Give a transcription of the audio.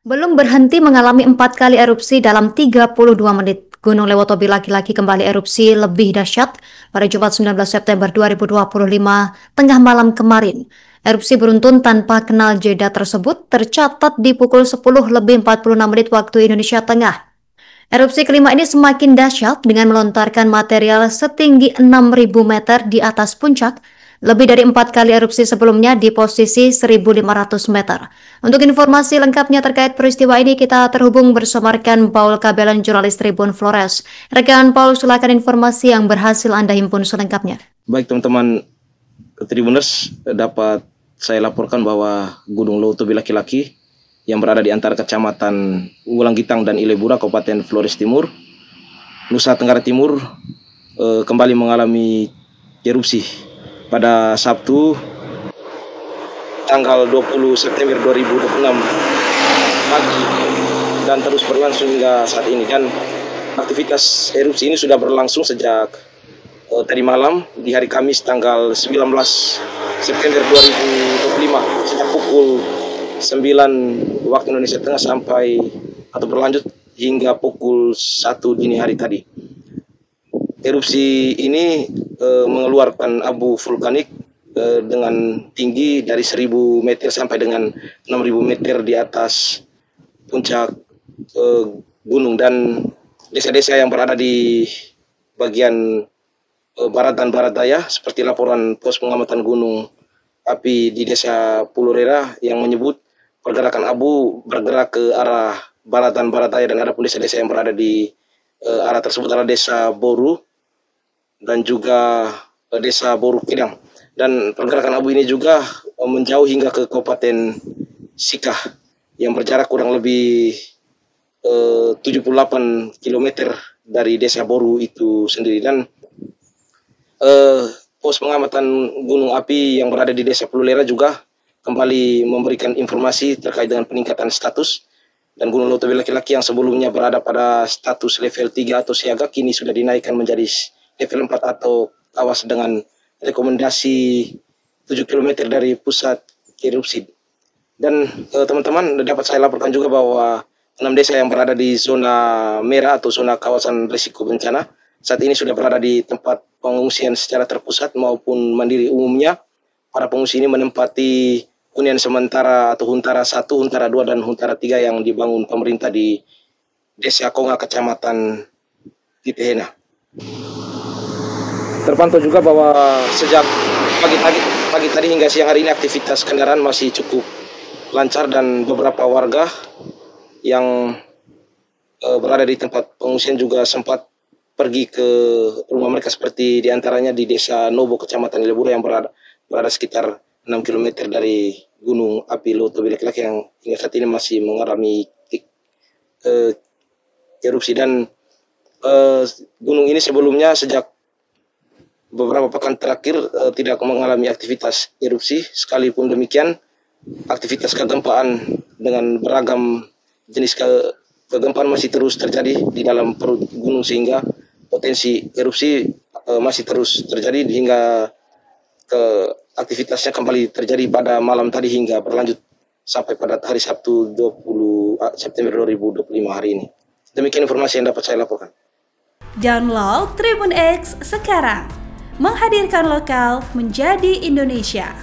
Belum berhenti mengalami 4 kali erupsi dalam 32 menit. Gunung Lewotobi laki-laki kembali erupsi lebih dahsyat pada Jumat 19 September 2025 tengah malam kemarin. Erupsi beruntun tanpa kenal jeda tersebut tercatat di pukul 10 lebih 46 menit waktu Indonesia Tengah. Erupsi kelima ini semakin dahsyat dengan melontarkan material setinggi 6.000 meter di atas puncak, lebih dari 4 kali erupsi sebelumnya di posisi 1.500 meter. Untuk informasi lengkapnya terkait peristiwa ini, kita terhubung bersama rekan Paul Kabelan, jurnalis Tribun Flores. Rekan Paul, silakan informasi yang berhasil Anda himpun selengkapnya. Baik teman-teman Tribuners, dapat saya laporkan bahwa Gunung Lewotobi laki-laki yang berada di antara kecamatan Wulanggitang dan Ilebura, Kabupaten Flores Timur, Nusa Tenggara Timur, kembali mengalami erupsi pada Sabtu tanggal 20 September 2026 pagi dan terus berlangsung hingga saat ini. Dan aktivitas erupsi ini sudah berlangsung sejak tadi malam di hari Kamis tanggal 19 September 2025 sejak pukul 9 waktu Indonesia Tengah sampai atau berlanjut hingga pukul 1 dini hari tadi. Erupsi ini mengeluarkan abu vulkanik dengan tinggi dari 1.000 meter sampai dengan 6.000 meter di atas puncak gunung, dan desa-desa yang berada di bagian barat dan barat daya seperti laporan pos pengamatan gunung api di desa Pulau Rera yang menyebut pergerakan abu bergerak ke arah barat dan barat daya, dan ada pun desa-desa yang berada di arah tersebut adalah desa Boru dan juga desa Boru Kidang. Dan pergerakan abu ini juga menjauh hingga ke Kabupaten Sikah yang berjarak kurang lebih 78 km dari desa Boru itu sendiri. Dan pos pengamatan gunung api yang berada di desa Pulau Rera juga kembali memberikan informasi terkait dengan peningkatan status, dan Gunung Lewotobi laki-laki yang sebelumnya berada pada status level 3 atau siaga kini sudah dinaikkan menjadi level 4 atau awas dengan rekomendasi 7 km dari pusat erupsi. Dan teman-teman, dapat saya laporkan juga bahwa 6 desa yang berada di zona merah atau zona kawasan risiko bencana saat ini sudah berada di tempat pengungsian secara terpusat maupun mandiri umumnya. Para pengungsi ini menempati hunian sementara atau Huntara 1, Huntara 2, dan Huntara 3 yang dibangun pemerintah di Desa Konga, Kecamatan Titehena. Terpantau juga bahwa sejak pagi tadi hingga siang hari ini aktivitas kendaraan masih cukup lancar, dan beberapa warga yang berada di tempat pengungsian juga sempat pergi ke rumah mereka, seperti diantaranya di Desa Nobo, Kecamatan Ilebura yang berada sekitar 6 km dari Gunung Api Lewotobi laki-laki yang hingga saat ini masih mengalami erupsi. Dan gunung ini sebelumnya sejak beberapa pekan terakhir tidak mengalami aktivitas erupsi. Sekalipun demikian, aktivitas kegempaan dengan beragam jenis kegempaan masih terus terjadi di dalam perut gunung, sehingga potensi erupsi masih terus terjadi hingga aktivitasnya kembali terjadi pada malam tadi hingga berlanjut sampai pada hari Sabtu 20 September 2025 hari ini. Demikian informasi yang dapat saya laporkan. Download Tribun X sekarang, menghadirkan lokal menjadi Indonesia.